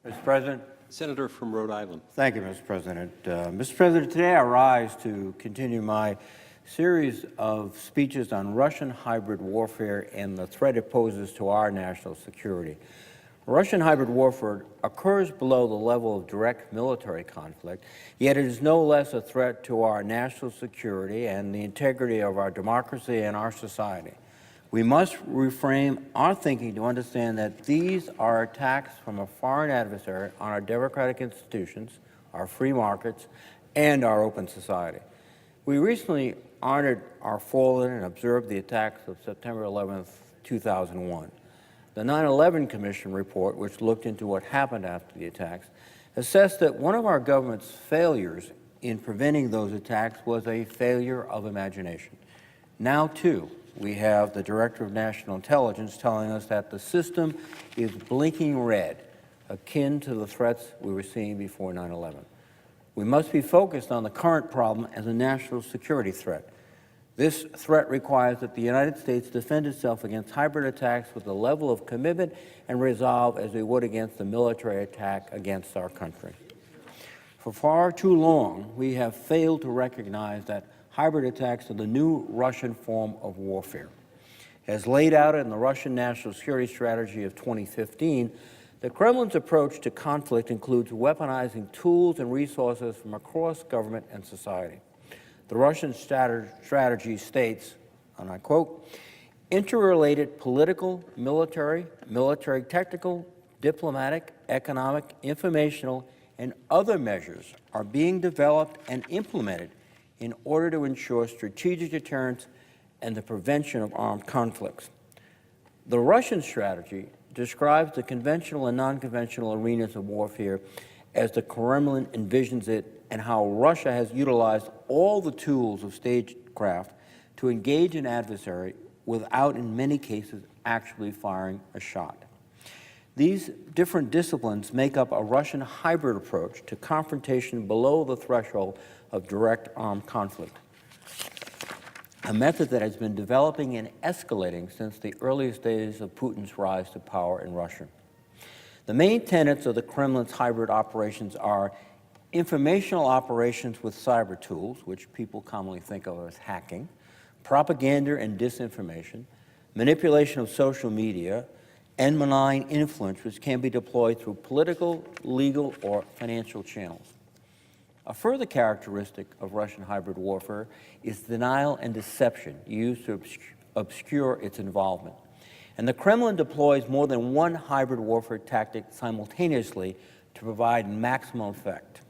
Mr. President. Senator from Rhode Island. Thank you, Mr. President. Mr. President, today I rise to continue my series of speeches on Russian hybrid warfare and the threat it poses to our national security. Russian hybrid warfare occurs below the level of direct military conflict, yet it is no less a threat to our national security and the integrity of our democracy and our society. We must reframe our thinking to understand that these are attacks from a foreign adversary on our democratic institutions, our free markets, and our open society. We recently honored our fallen and observed the attacks of September 11, 2001. The 9/11 Commission report, which looked into what happened after the attacks, assessed that one of our government's failures in preventing those attacks was a failure of imagination. Now, too, we have the Director of National Intelligence telling us that the system is blinking red, akin to the threats we were seeing before 9/11. We must be focused on the current problem as a national security threat. This threat requires that the United States defend itself against hybrid attacks with the level of commitment and resolve as we would against a military attack against our country. For far too long, we have failed to recognize that hybrid attacks are the new Russian form of warfare. As laid out in the Russian National Security Strategy of 2015, the Kremlin's approach to conflict includes weaponizing tools and resources from across government and society. The Russian strategy states, and I quote, interrelated political, military technical, diplomatic, economic, informational, and other measures are being developed and implemented in order to ensure strategic deterrence and the prevention of armed conflicts. The Russian strategy describes the conventional and non-conventional arenas of warfare as the Kremlin envisions it, and how Russia has utilized all the tools of stagecraft to engage an adversary without, in many cases, actually firing a shot. These different disciplines make up a Russian hybrid approach to confrontation below the threshold of direct armed conflict, a method that has been developing and escalating since the earliest days of Putin's rise to power in Russia. The main tenets of the Kremlin's hybrid operations are informational operations with cyber tools, which people commonly think of as hacking, propaganda and disinformation, manipulation of social media, and malign influence, which can be deployed through political, legal, or financial channels. A further characteristic of Russian hybrid warfare is denial and deception used to obscure its involvement. And the Kremlin deploys more than one hybrid warfare tactic simultaneously to provide maximum effect.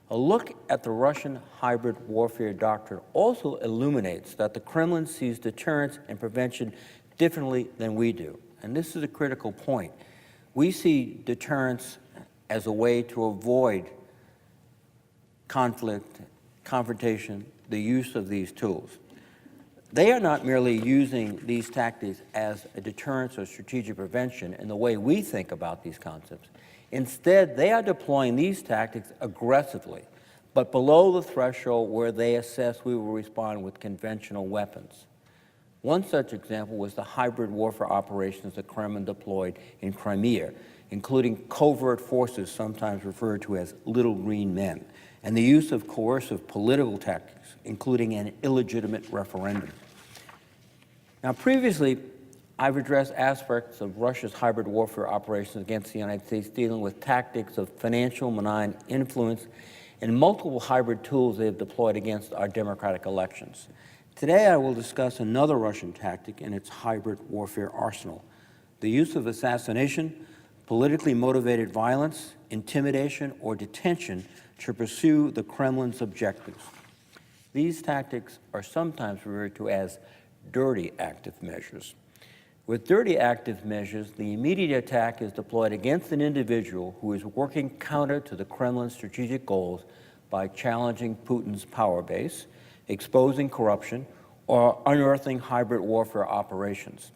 A look at the Russian hybrid warfare doctrine also illuminates that the Kremlin sees deterrence and prevention differently than we do. And this is a critical point. We see deterrence as a way to avoid conflict, confrontation, the use of these tools. They are not merely using these tactics as a deterrence or strategic prevention in the way we think about these concepts. Instead, they are deploying these tactics aggressively, but below the threshold where they assess we will respond with conventional weapons. One such example was the hybrid warfare operations the Kremlin deployed in Crimea, including covert forces, sometimes referred to as little green men, and the use of coercive political tactics, including an illegitimate referendum. Now, previously, I've addressed aspects of Russia's hybrid warfare operations against the United States dealing with tactics of financial malign influence and multiple hybrid tools they have deployed against our democratic elections. Today, I will discuss another Russian tactic in its hybrid warfare arsenal: the use of assassination, politically motivated violence, intimidation, or detention to pursue the Kremlin's objectives. These tactics are sometimes referred to as dirty active measures. With dirty active measures, the immediate attack is deployed against an individual who is working counter to the Kremlin's strategic goals by challenging Putin's power base, exposing corruption, or unearthing hybrid warfare operations.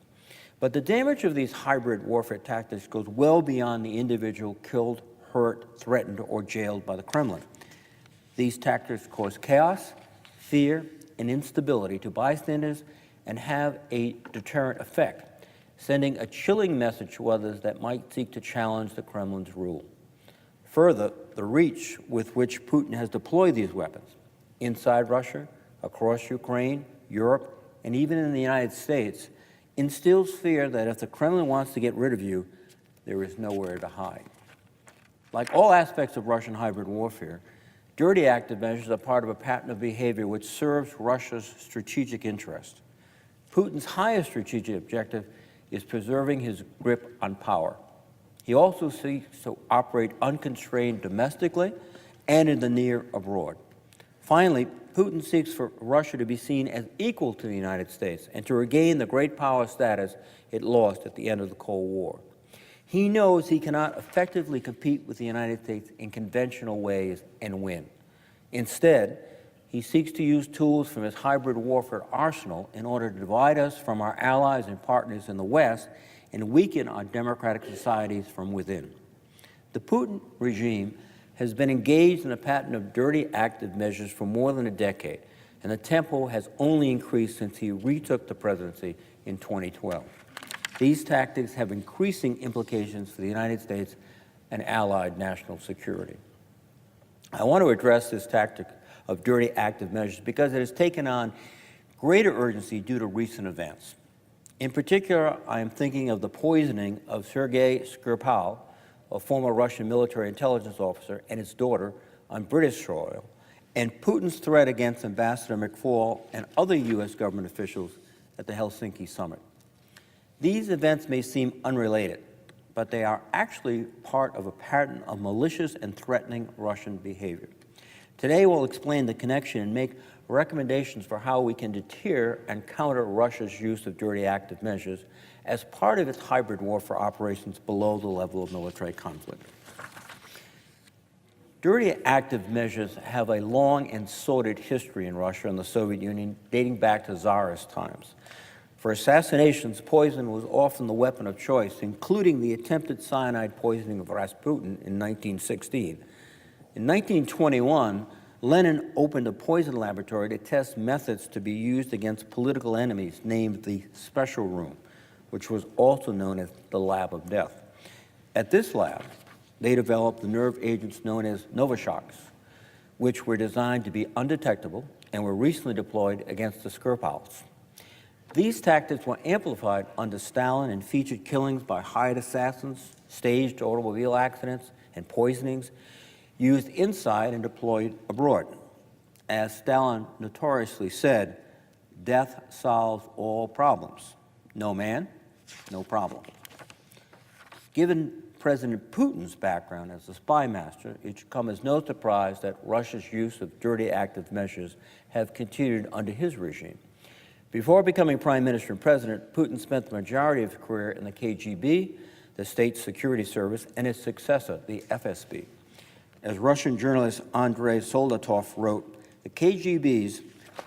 But the damage of these hybrid warfare tactics goes well beyond the individual killed, hurt, threatened, or jailed by the Kremlin. These tactics cause chaos, fear, and instability to bystanders and have a deterrent effect. sending a chilling message to others that might seek to challenge the Kremlin's rule. Further, the reach with which Putin has deployed these weapons inside Russia, across Ukraine, Europe, and even in the United States instills fear that if the Kremlin wants to get rid of you, there is nowhere to hide. Like all aspects of Russian hybrid warfare, dirty active measures are part of a pattern of behavior which serves Russia's strategic interest. Putin's highest strategic objective is preserving his grip on power. He also seeks to operate unconstrained domestically and in the near abroad. Finally, Putin seeks for Russia to be seen as equal to the United States and to regain the great power status it lost at the end of the Cold War. He knows he cannot effectively compete with the United States in conventional ways and win. Instead, he seeks to use tools from his hybrid warfare arsenal in order to divide us from our allies and partners in the West and weaken our democratic societies from within. The Putin regime has been engaged in a pattern of dirty active measures for more than a decade, and the tempo has only increased since he retook the presidency in 2012. These tactics have increasing implications for the United States and allied national security. I want to address this tactic of dirty active measures because it has taken on greater urgency due to recent events. In particular, I am thinking of the poisoning of Sergei Skripal, a former Russian military intelligence officer, and his daughter on British soil, and Putin's threat against Ambassador McFaul and other U.S. government officials at the Helsinki summit. These events may seem unrelated, but they are actually part of a pattern of malicious and threatening Russian behavior. Today, we'll explain the connection and make recommendations for how we can deter and counter Russia's use of dirty active measures as part of its hybrid warfare operations below the level of military conflict. Dirty active measures have a long and sordid history in Russia and the Soviet Union, dating back to Tsarist times. For assassinations, poison was often the weapon of choice, including the attempted cyanide poisoning of Rasputin in 1916. In 1921, Lenin opened a poison laboratory to test methods to be used against political enemies, named the Special Room, which was also known as the Lab of Death. At this lab, they developed the nerve agents known as Novichoks, which were designed to be undetectable and were recently deployed against the Skripals. These tactics were amplified under Stalin and featured killings by hired assassins, staged automobile accidents, and poisonings used inside and deployed abroad. As Stalin notoriously said, death solves all problems. No man, no problem. Given President Putin's background as a spy master, it should come as no surprise that Russia's use of dirty active measures have continued under his regime. Before becoming prime minister and president, Putin spent the majority of his career in the KGB, the State Security Service, and its successor, the FSB. As Russian journalist Andrei Soldatov wrote, the KGB's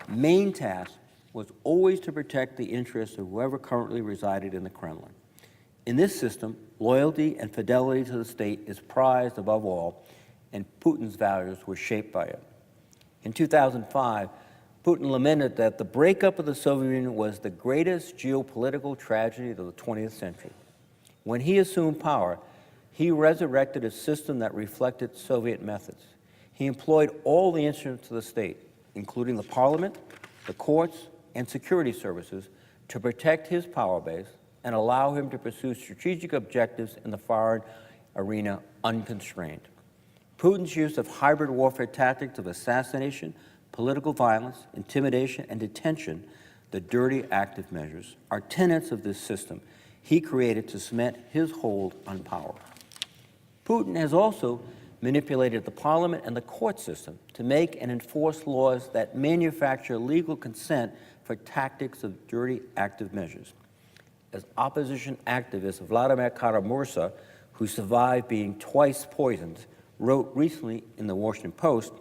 main task was always to protect the interests of whoever currently resided in the Kremlin. In this system, loyalty and fidelity to the state is prized above all, and Putin's values were shaped by it. In 2005, Putin lamented that the breakup of the Soviet Union was the greatest geopolitical tragedy of the 20th century. When he assumed power, he resurrected a system that reflected Soviet methods. He employed all the instruments of the state, including the parliament, the courts, and security services, to protect his power base and allow him to pursue strategic objectives in the foreign arena unconstrained. Putin's use of hybrid warfare tactics of assassination, political violence, intimidation, and detention, the dirty active measures, are tenets of this system he created to cement his hold on power. Putin has also manipulated the parliament and the court system to make and enforce laws that manufacture legal consent for tactics of dirty active measures. As opposition activist Vladimir Putin, who survived being twice poisoned, wrote recently in the Washington Post,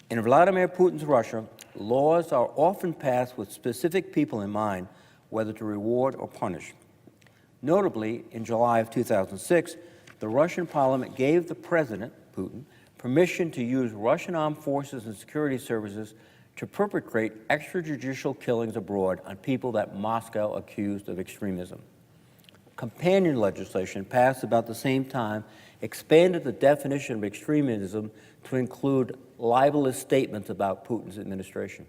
in Vladimir Putin's Russia, laws are often passed with specific people in mind, whether to reward or punish. Notably, in July of 2006, the Russian parliament gave the president, Putin, permission to use Russian armed forces and security services to perpetrate extrajudicial killings abroad on people that Moscow accused of extremism. companion legislation passed about the same time expanded the definition of extremism to include libelous statements about Putin's administration.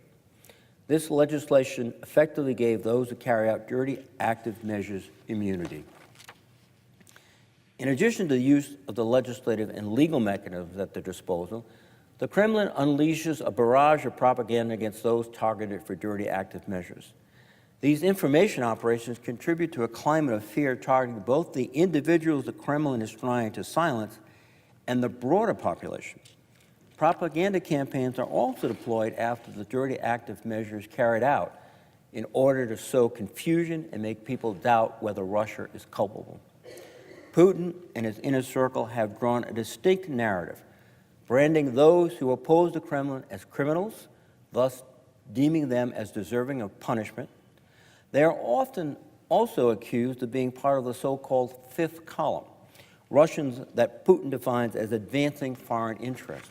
This legislation effectively gave those who carry out dirty, active measures immunity. In addition to the use of the legislative and legal mechanisms at their disposal, the Kremlin unleashes a barrage of propaganda against those targeted for dirty, active measures. These information operations contribute to a climate of fear targeting both the individuals the Kremlin is trying to silence and the broader population. Propaganda campaigns are also deployed after the dirty, active measures carried out in order to sow confusion and make people doubt whether Russia is culpable. Putin and his inner circle have drawn a distinct narrative, branding those who oppose the Kremlin as criminals, thus deeming them as deserving of punishment. They are often also accused of being part of the so-called fifth column, Russians that Putin defines as advancing foreign interests.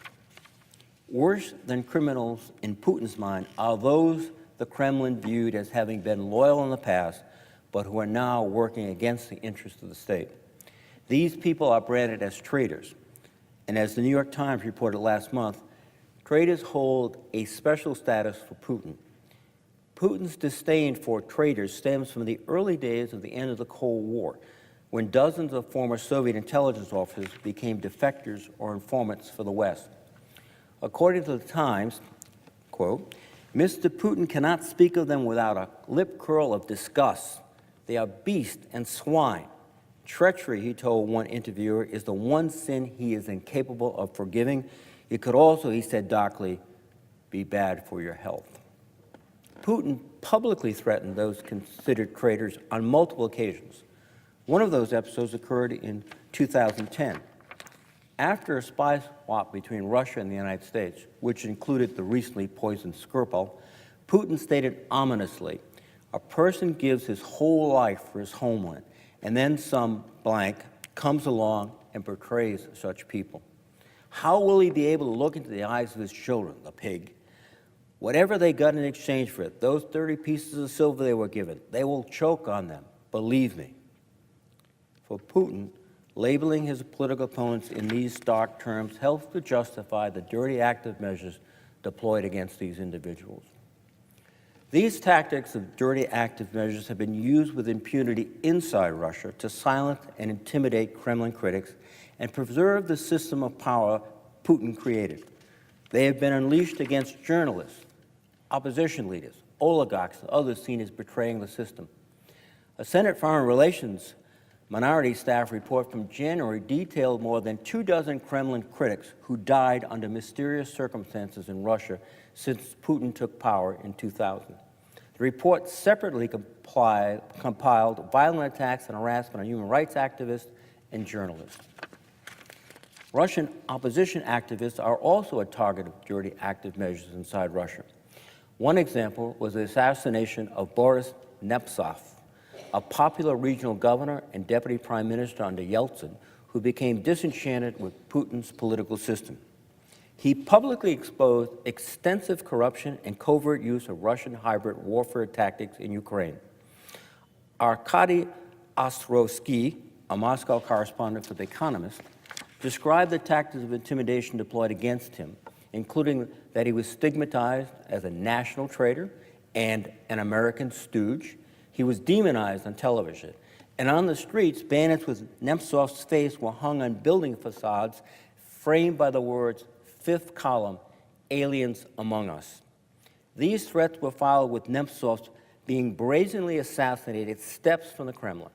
Worse than criminals in Putin's mind are those the Kremlin viewed as having been loyal in the past, but who are now working against the interests of the state. These people are branded as traitors, and as the New York Times reported last month, traitors hold a special status for Putin. Putin's disdain for traitors stems from the early days of the end of the Cold War, when dozens of former Soviet intelligence officers became defectors or informants for the West. According to the Times, quote, Mr. Putin cannot speak of them without a lip curl of disgust. They are beasts and swine. Treachery, he told one interviewer, is the one sin he is incapable of forgiving. It could also, he said darkly, be bad for your health. Putin publicly threatened those considered traitors on multiple occasions. One of those episodes occurred in 2010. After a spy swap between Russia and the United States, which included the recently poisoned Skripal, Putin stated ominously, a person gives his whole life for his homeland, and then some blank comes along and betrays such people. How will he be able to look into the eyes of his children, the pig? Whatever they got in exchange for it, those 30 pieces of silver they were given, they will choke on them, believe me. For Putin, labeling his political opponents in these stark terms helps to justify the dirty active measures deployed against these individuals. These tactics of dirty active measures have been used with impunity inside Russia to silence and intimidate Kremlin critics and preserve the system of power Putin created. They have been unleashed against journalists, opposition leaders, oligarchs, and others seen as betraying the system. A Senate Foreign Relations Minority Staff report from January detailed more than 24 Kremlin critics who died under mysterious circumstances in Russia since Putin took power in 2000. The report separately compiled violent attacks and harassment on human rights activists and journalists. Russian opposition activists are also a target of dirty active measures inside Russia. One example was the assassination of Boris Nemtsov, a popular regional governor and deputy prime minister under Yeltsin, who became disenchanted with Putin's political system. He publicly exposed extensive corruption and covert use of Russian hybrid warfare tactics in Ukraine. Arkady Ostrovsky, a Moscow correspondent for The Economist, described the tactics of intimidation deployed against him, including that he was stigmatized as a national traitor and an American stooge. He was demonized on television. And on the streets, banners with Nemtsov's face were hung on building facades framed by the words, fifth column, aliens among us. These threats were followed with Nemtsov being brazenly assassinated steps from the Kremlin.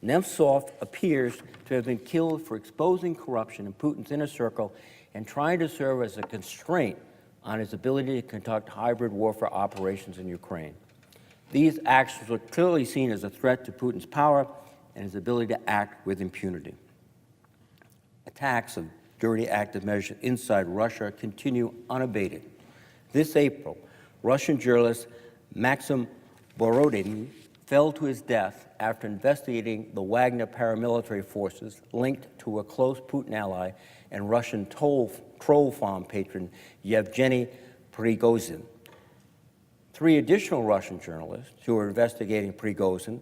Nemtsov appears to have been killed for exposing corruption in Putin's inner circle and trying to serve as a constraint on his ability to conduct hybrid warfare operations in Ukraine. These actions were clearly seen as a threat to Putin's power and his ability to act with impunity. Attacks of dirty active measures inside Russia continue unabated. This April, Russian journalist Maxim Borodin fell to his death after investigating the Wagner paramilitary forces linked to a close Putin ally and Russian troll farm patron Yevgeny Prigozhin. 3 additional Russian journalists who were investigating Prigozhin,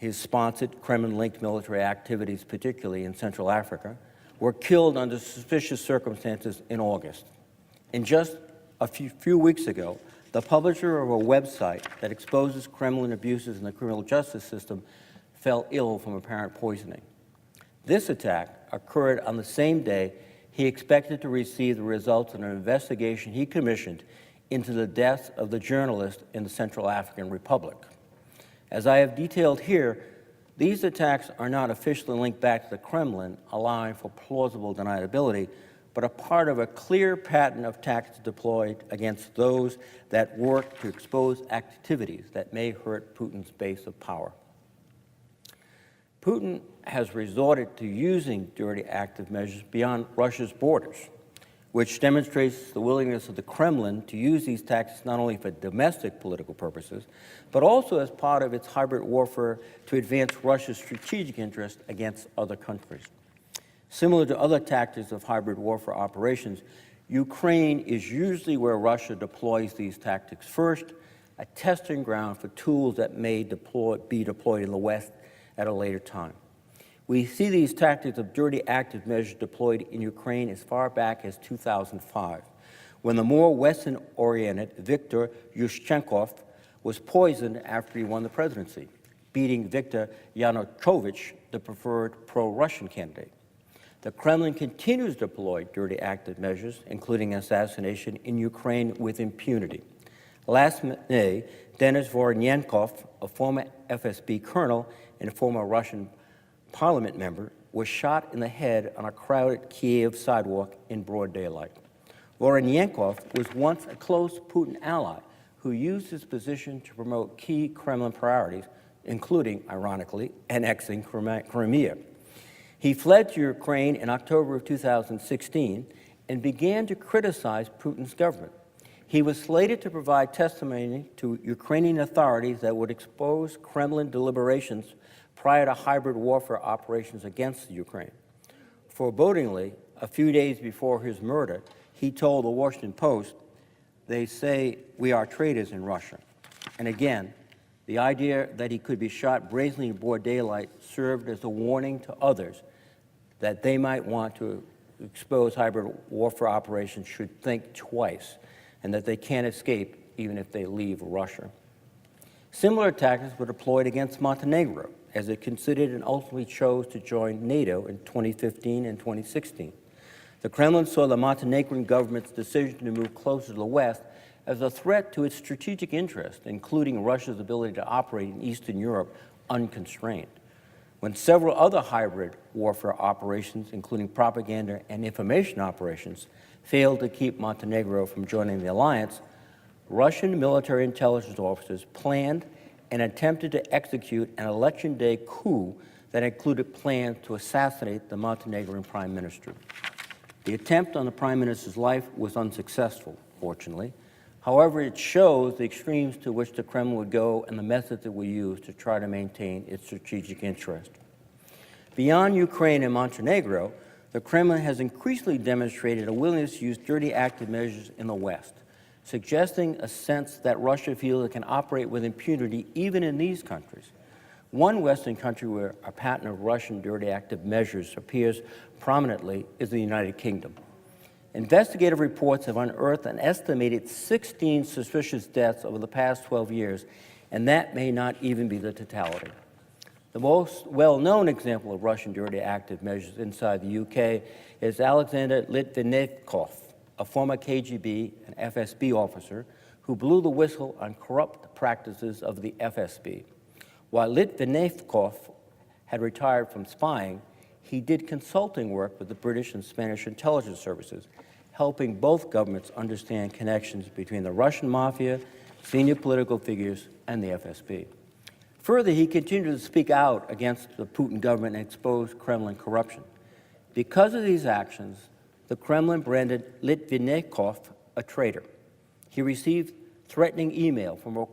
his sponsored Kremlin-linked military activities, particularly in Central Africa, were killed under suspicious circumstances in August. And just a few weeks ago, the publisher of a website that exposes Kremlin abuses in the criminal justice system fell ill from apparent poisoning. This attack occurred on the same day he expected to receive the results of an investigation he commissioned into the deaths of the journalist in the Central African Republic. As I have detailed here, these attacks are not officially linked back to the Kremlin, allowing for plausible deniability, but a part of a clear pattern of tactics deployed against those that work to expose activities that may hurt Putin's base of power. Putin has resorted to using dirty active measures beyond Russia's borders, which demonstrates the willingness of the Kremlin to use these tactics not only for domestic political purposes, but also as part of its hybrid warfare to advance Russia's strategic interest against other countries. Similar to other tactics of hybrid warfare operations, Ukraine is usually where Russia deploys these tactics first, a testing ground for tools that may be deployed in the West at a later time. We see these tactics of dirty active measures deployed in Ukraine as far back as 2005, when the more Western-oriented Viktor Yushchenko was poisoned after he won the presidency, beating Viktor Yanukovych, the preferred pro-Russian candidate. The Kremlin continues to deploy dirty active measures, including assassination, in Ukraine with impunity. Last May, Denis Voronenkov, a former FSB colonel and a former Russian parliament member, was shot in the head on a crowded Kiev sidewalk in broad daylight. Voronenkov was once a close Putin ally who used his position to promote key Kremlin priorities, including, ironically, annexing Crimea. He fled to Ukraine in October of 2016 and began to criticize Putin's government. He was slated to provide testimony to Ukrainian authorities that would expose Kremlin deliberations prior to hybrid warfare operations against Ukraine. Forebodingly, a few days before his murder, he told the Washington Post, "They say we are traitors in Russia." And again, the idea that he could be shot brazenly in broad daylight served as a warning to others that they might want to expose hybrid warfare operations should think twice, and that they can't escape even if they leave Russia. Similar tactics were deployed against Montenegro, as it considered and ultimately chose to join NATO in 2015 and 2016. The Kremlin saw the Montenegrin government's decision to move closer to the West as a threat to its strategic interest, including Russia's ability to operate in Eastern Europe unconstrained. When several other hybrid warfare operations, including propaganda and information operations, failed to keep Montenegro from joining the alliance, Russian military intelligence officers planned and attempted to execute an election day coup that included plans to assassinate the Montenegrin prime minister. The attempt on the prime minister's life was unsuccessful, fortunately. However, it shows the extremes to which the Kremlin would go and the methods it would use to try to maintain its strategic interest. Beyond Ukraine and Montenegro, the Kremlin has increasingly demonstrated a willingness to use dirty active measures in the West, suggesting a sense that Russia feels it can operate with impunity even in these countries. One Western country where a pattern of Russian dirty active measures appears prominently is the United Kingdom. Investigative reports have unearthed an estimated 16 suspicious deaths over the past 12 years, and that may not even be the totality. The most well-known example of Russian dirty active measures inside the UK is Alexander Litvinenko, a former KGB and FSB officer who blew the whistle on corrupt practices of the FSB. While Litvinenko had retired from spying, he did consulting work with the British and Spanish intelligence services, helping both governments understand connections between the Russian mafia, senior political figures, and the FSB. Further, he continued to speak out against the Putin government and expose Kremlin corruption. Because of these actions, the Kremlin branded Litvinenko a traitor. He received threatening email from a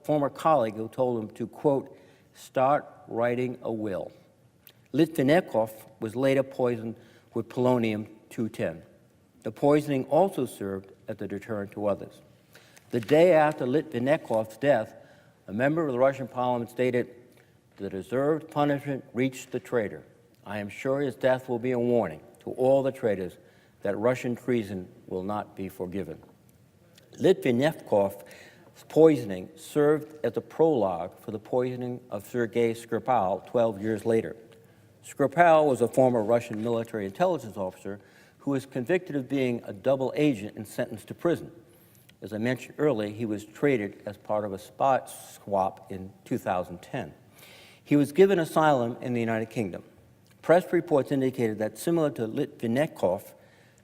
former colleague who told him to, quote, "start writing a will." Litvinenko was later poisoned with polonium-210. The poisoning also served as a deterrent to others. The day after Litvinenkov's death, a member of the Russian parliament stated, the deserved punishment reached the traitor. I am sure his death will be a warning to all the traitors that Russian treason will not be forgiven. Litvinekov's poisoning served as a prologue for the poisoning of Sergei Skripal 12 years later. Skripal was a former Russian military intelligence officer who was convicted of being a double agent and sentenced to prison. As I mentioned earlier, he was traded as part of a spot swap in 2010. He was given asylum in the United Kingdom. Press reports indicated that, similar to Litvinenko,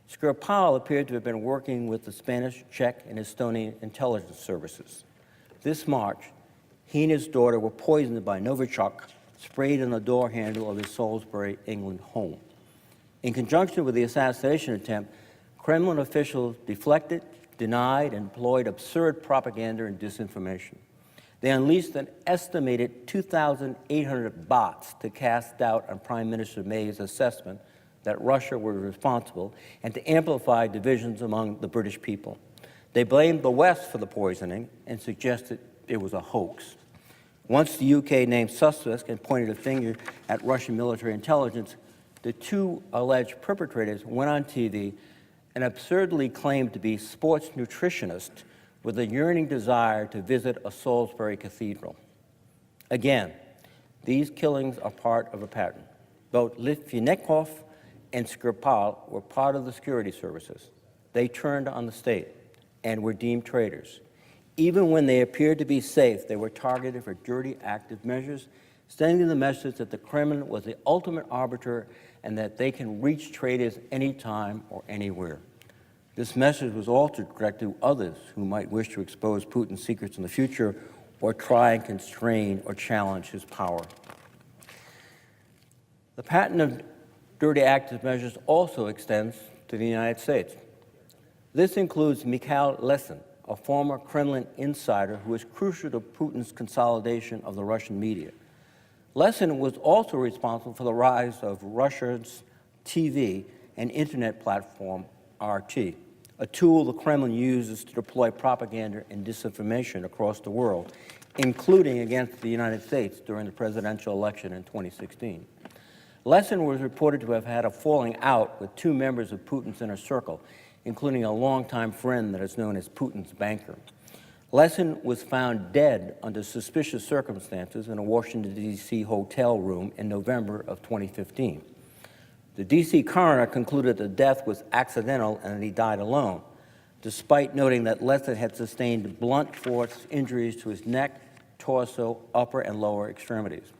Skripal appeared to have been working with the Spanish, Czech, and Estonian intelligence services. This March, he and his daughter were poisoned by Novichok, sprayed on the door handle of his Salisbury, England home. In conjunction with the assassination attempt, Kremlin officials deflected, denied, and employed absurd propaganda and disinformation. They unleashed an estimated 2,800 bots to cast doubt on Prime Minister May's assessment that Russia was responsible and to amplify divisions among the British people. They blamed the West for the poisoning and suggested it was a hoax. Once the UK named suspects and pointed a finger at Russian military intelligence, the two alleged perpetrators went on TV and absurdly claimed to be sports nutritionists with a yearning desire to visit a Salisbury cathedral. Again, these killings are part of a pattern. Both Litvinenko and Skripal were part of the security services. They turned on the state and were deemed traitors. Even when they appeared to be safe, they were targeted for dirty active measures, sending the message that the Kremlin was the ultimate arbiter and that they can reach traitors anytime or anywhere. This message was also directed to others who might wish to expose Putin's secrets in the future or try and constrain or challenge his power. The pattern of dirty active measures also extends to the United States. This includes Mikhail Lesin, a former Kremlin insider who was crucial to Putin's consolidation of the Russian media. Lesin was also responsible for the rise of Russia's TV and internet platform, RT, a tool the Kremlin uses to deploy propaganda and disinformation across the world, including against the United States during the presidential election in 2016. Lesin was reported to have had a falling out with two members of Putin's inner circle, including a longtime friend that is known as Putin's banker. Lesin was found dead under suspicious circumstances in a Washington, D.C. hotel room in November of 2015. The D.C. coroner concluded the death was accidental and that he died alone, despite noting that Lesin had sustained blunt force injuries to his neck, torso, upper and lower extremities.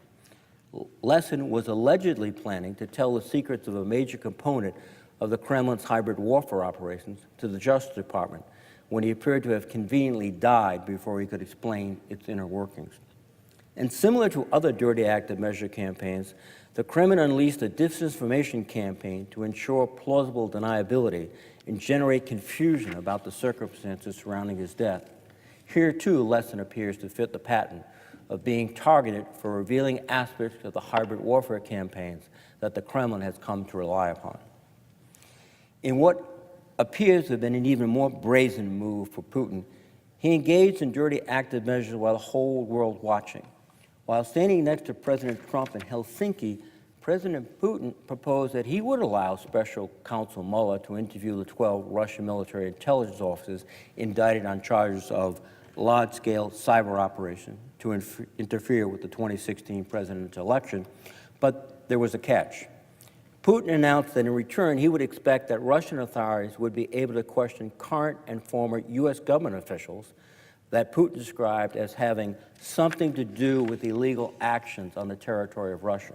Lesin was allegedly planning to tell the secrets of a major component of the Kremlin's hybrid warfare operations to the Justice Department when he appeared to have conveniently died before he could explain its inner workings. And similar to other dirty active measure campaigns, the Kremlin unleashed a disinformation campaign to ensure plausible deniability and generate confusion about the circumstances surrounding his death. Here, too, Lesin appears to fit the pattern of being targeted for revealing aspects of the hybrid warfare campaigns that the Kremlin has come to rely upon. In what appears to have been an even more brazen move for Putin, he engaged in dirty active measures while the whole world watching. While standing next to President Trump in Helsinki, President Putin proposed that he would allow Special Counsel Mueller to interview the 12 Russian military intelligence officers indicted on charges of large-scale cyber operation to interfere with the 2016 presidential election, but there was a catch. Putin announced that in return he would expect that Russian authorities would be able to question current and former U.S. government officials that Putin described as having something to do with illegal actions on the territory of Russia.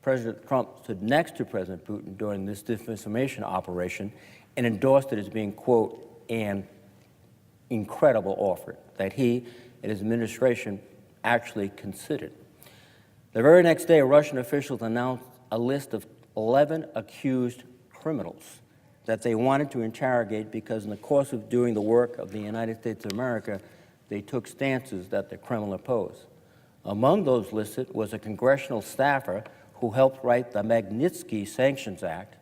President Trump stood next to President Putin during this disinformation operation and endorsed it as being, quote, an incredible offer that he and his administration actually considered. The very next day, Russian officials announced a list of 11 accused criminals that they wanted to interrogate because in the course of doing the work of the United States of America, they took stances that the Kremlin opposed. Among those listed was a congressional staffer who helped write the Magnitsky Sanctions Act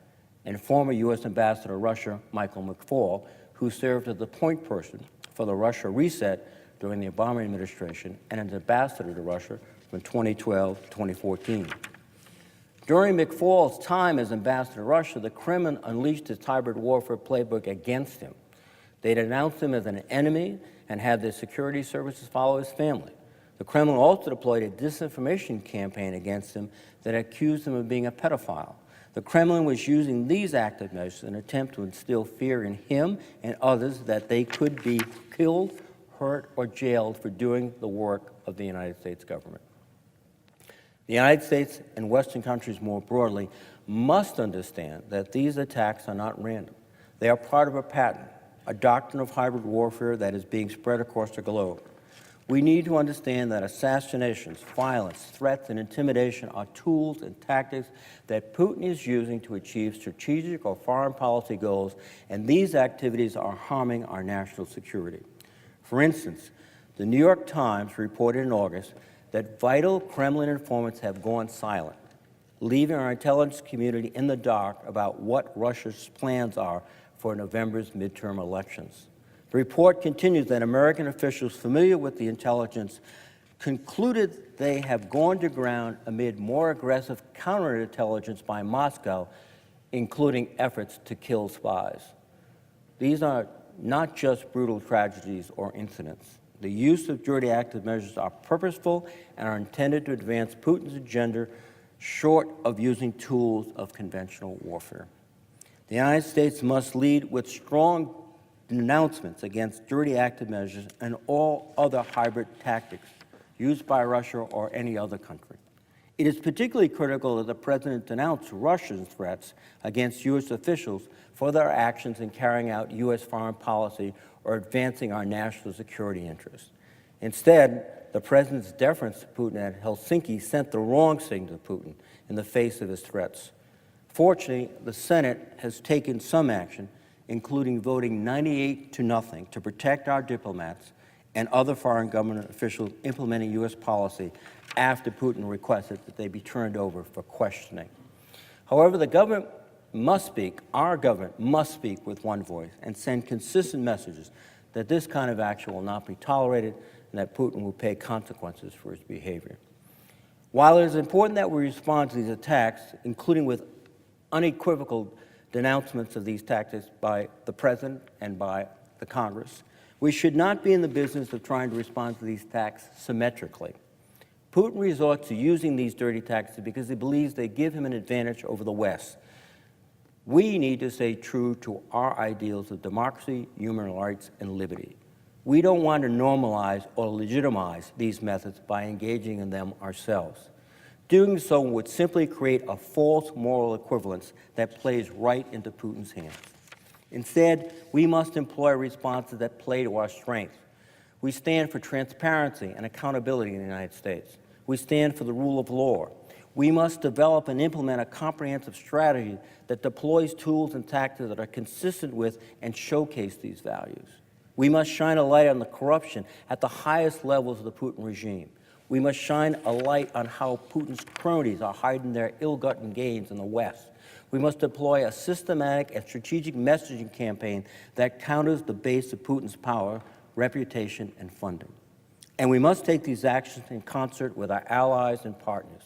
and former U.S. Ambassador to Russia, Michael McFaul, who served as the point person for the Russia reset during the Obama administration and as ambassador to Russia from 2012 to 2014. During McFaul's time as ambassador to Russia, the Kremlin unleashed its hybrid warfare playbook against him. They denounced him as an enemy and had their security services follow his family. The Kremlin also deployed a disinformation campaign against him that accused him of being a pedophile. The Kremlin was using these active measures in an attempt to instill fear in him and others that they could be killed, hurt, or jailed for doing the work of the United States government. The United States and Western countries more broadly must understand that these attacks are not random. They are part of a pattern, a doctrine of hybrid warfare that is being spread across the globe. We need to understand that assassinations, violence, threats, and intimidation are tools and tactics that Putin is using to achieve strategic or foreign policy goals, and these activities are harming our national security. For instance, the New York Times reported in August that vital Kremlin informants have gone silent, leaving our intelligence community in the dark about what Russia's plans are for November's midterm elections. The report continues that American officials familiar with the intelligence concluded they have gone to ground amid more aggressive counterintelligence by Moscow, including efforts to kill spies. These are not just brutal tragedies or incidents. The use of dirty active measures are purposeful and are intended to advance Putin's agenda short of using tools of conventional warfare. The United States must lead with strong denouncements against dirty active measures and all other hybrid tactics used by Russia or any other country. It is particularly critical that the President denounce Russia's threats against U.S. officials for their actions in carrying out U.S. foreign policy or advancing our national security interests. Instead, the President's deference to Putin at Helsinki sent the wrong signal to Putin in the face of his threats. Fortunately, the Senate has taken some action, including voting 98-0 to protect our diplomats and other foreign government officials implementing U.S. policy after Putin requested that they be turned over for questioning. However, the government must speak, our government must speak with one voice and send consistent messages that this kind of action will not be tolerated and that Putin will pay consequences for his behavior. While it is important that we respond to these attacks, including with unequivocal denouncements of these tactics by the President and by the Congress, we should not be in the business of trying to respond to these attacks symmetrically. Putin resorts to using these dirty tactics because he believes they give him an advantage over the West. We need to stay true to our ideals of democracy, human rights, and liberty. We don't want to normalize or legitimize these methods by engaging in them ourselves. Doing so would simply create a false moral equivalence that plays right into Putin's hands. Instead, we must employ responses that play to our strengths. We stand for transparency and accountability in the United States. We stand for the rule of law. We must develop and implement a comprehensive strategy that deploys tools and tactics that are consistent with and showcase these values. We must shine a light on the corruption at the highest levels of the Putin regime. We must shine a light on how Putin's cronies are hiding their ill-gotten gains in the West. We must deploy a systematic and strategic messaging campaign that counters the base of Putin's power, reputation, and funding. And we must take these actions in concert with our allies and partners.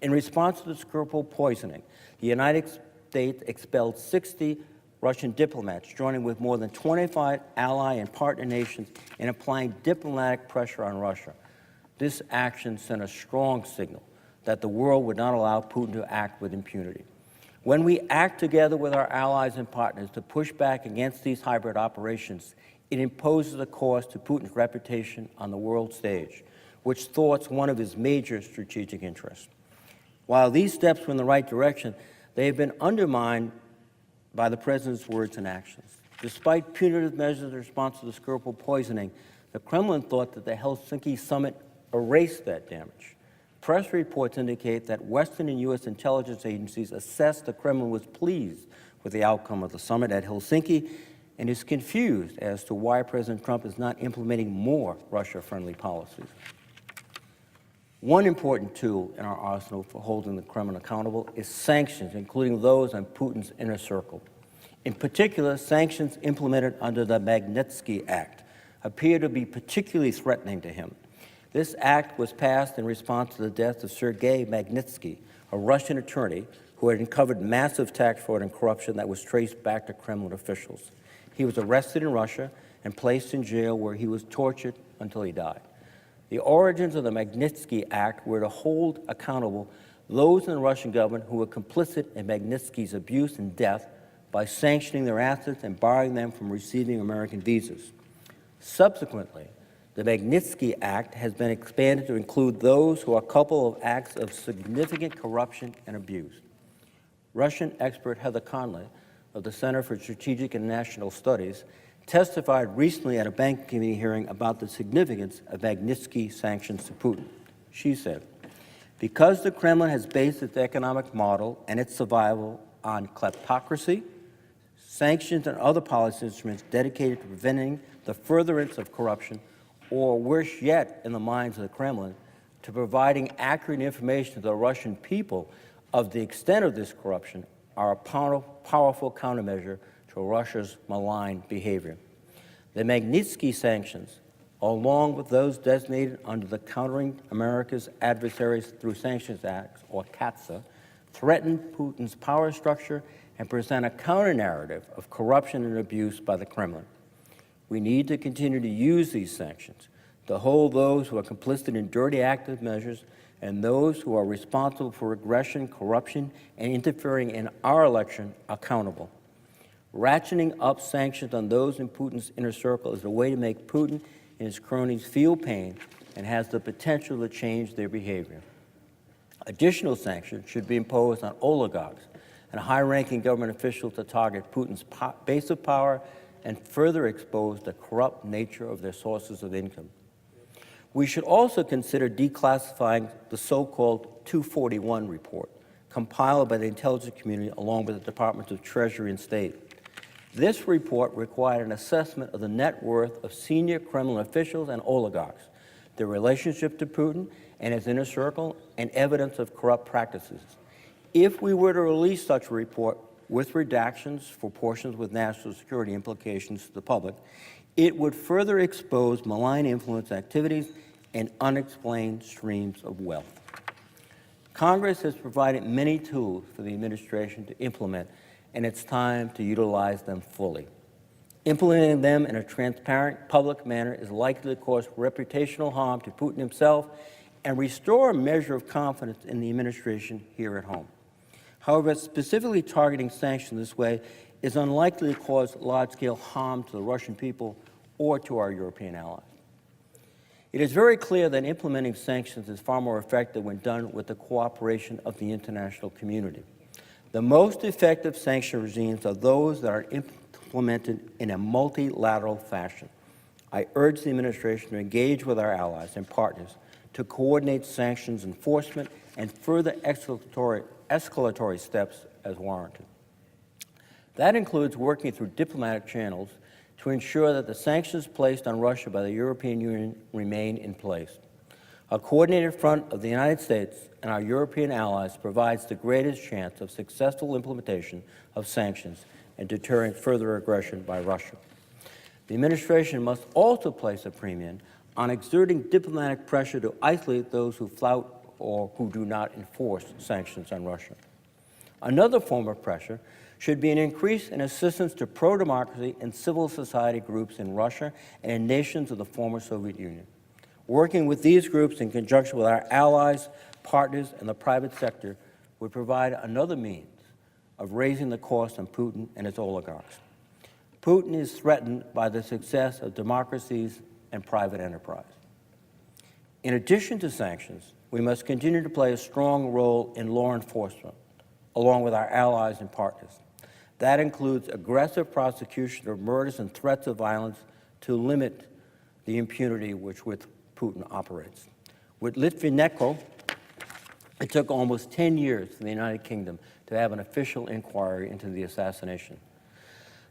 In response to the Skripal poisoning, the United States expelled 60 Russian diplomats, joining with more than 25 ally and partner nations in applying diplomatic pressure on Russia. This action sent a strong signal that the world would not allow Putin to act with impunity. When we act together with our allies and partners to push back against these hybrid operations, it imposes a cost to Putin's reputation on the world stage, which thwarts one of his major strategic interests. While these steps were in the right direction, they have been undermined by the President's words and actions. Despite punitive measures in response to the Skripal poisoning, the Kremlin thought that the Helsinki summit erased that damage. Press reports indicate that Western and U.S. intelligence agencies assessed the Kremlin was pleased with the outcome of the summit at Helsinki and is confused as to why President Trump is not implementing more Russia-friendly policies. One important tool in our arsenal for holding the Kremlin accountable is sanctions, including those on Putin's inner circle. In particular, sanctions implemented under the Magnitsky Act appear to be particularly threatening to him. This act was passed in response to the death of Sergei Magnitsky, a Russian attorney who had uncovered massive tax fraud and corruption that was traced back to Kremlin officials. He was arrested in Russia and placed in jail, where he was tortured until he died. The origins of the Magnitsky Act were to hold accountable those in the Russian government who were complicit in Magnitsky's abuse and death by sanctioning their assets and barring them from receiving American visas. Subsequently, the Magnitsky Act has been expanded to include those who are culpable of acts of significant corruption and abuse. Russian expert Heather Conley of the Center for Strategic and National Studies testified recently at a bank committee hearing about the significance of Magnitsky sanctions to Putin. She said, because the Kremlin has based its economic model and its survival on kleptocracy, sanctions and other policy instruments dedicated to preventing the furtherance of corruption, or worse yet, in the minds of the Kremlin, to providing accurate information to the Russian people of the extent of this corruption, are a powerful countermeasure to Russia's malign behavior. The Magnitsky sanctions, along with those designated under the Countering America's Adversaries Through Sanctions Act, or CAATSA, threaten Putin's power structure and present a counter-narrative of corruption and abuse by the Kremlin. We need to continue to use these sanctions to hold those who are complicit in dirty active measures and those who are responsible for aggression, corruption, and interfering in our election accountable. Ratcheting up sanctions on those in Putin's inner circle is a way to make Putin and his cronies feel pain and has the potential to change their behavior. Additional sanctions should be imposed on oligarchs and high-ranking government officials to target Putin's base of power and further expose the corrupt nature of their sources of income. We should also consider declassifying the so-called 241 report, compiled by the intelligence community along with the Departments of Treasury and State. This report required an assessment of the net worth of senior Kremlin officials and oligarchs, their relationship to Putin and his inner circle, and evidence of corrupt practices. If we were to release such a report with redactions for portions with national security implications to the public, it would further expose malign influence activities and unexplained streams of wealth. Congress has provided many tools for the administration to implement, and it's time to utilize them fully. Implementing them in a transparent, public manner is likely to cause reputational harm to Putin himself and restore a measure of confidence in the administration here at home. However, specifically targeting sanctions this way is unlikely to cause large-scale harm to the Russian people or to our European allies. It is very clear that implementing sanctions is far more effective when done with the cooperation of the international community. The most effective sanction regimes are those that are implemented in a multilateral fashion. I urge the administration to engage with our allies and partners to coordinate sanctions enforcement and further escalatory steps as warranted. That includes working through diplomatic channels to ensure that the sanctions placed on Russia by the European Union remain in place. A coordinated front of the United States and our European allies provides the greatest chance of successful implementation of sanctions and deterring further aggression by Russia. The administration must also place a premium on exerting diplomatic pressure to isolate those who flout or who do not enforce sanctions on Russia. Another form of pressure should be an increase in assistance to pro-democracy and civil society groups in Russia and in nations of the former Soviet Union. Working with these groups in conjunction with our allies, partners, and the private sector would provide another means of raising the cost on Putin and his oligarchs. Putin is threatened by the success of democracies and private enterprise. In addition to sanctions, we must continue to play a strong role in law enforcement, along with our allies and partners. That includes aggressive prosecution of murders and threats of violence to limit the impunity with which Putin operates. With Litvinenko, it took almost 10 years for the United Kingdom to have an official inquiry into the assassination.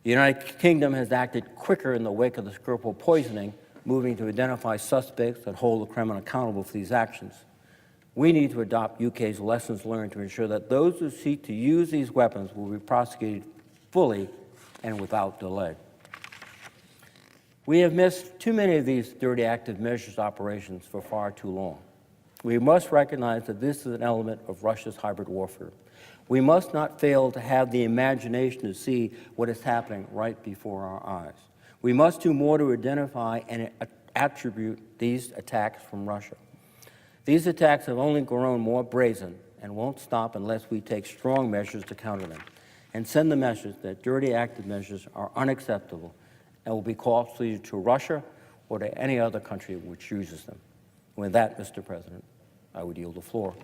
The United Kingdom has acted quicker in the wake of the Skripal poisoning, moving to identify suspects and hold the Kremlin accountable for these actions. We need to adopt UK's lessons learned to ensure that those who seek to use these weapons will be prosecuted fully and without delay. We have missed too many of these dirty active measures operations for far too long. We must recognize that this is an element of Russia's hybrid warfare. We must not fail to have the imagination to see what is happening right before our eyes. We must do more to identify and attribute these attacks from Russia. These attacks have only grown more brazen and won't stop unless we take strong measures to counter them and send the message that dirty active measures are unacceptable and will be costly to Russia or to any other country which uses them. With that, Mr. President, I would yield the floor.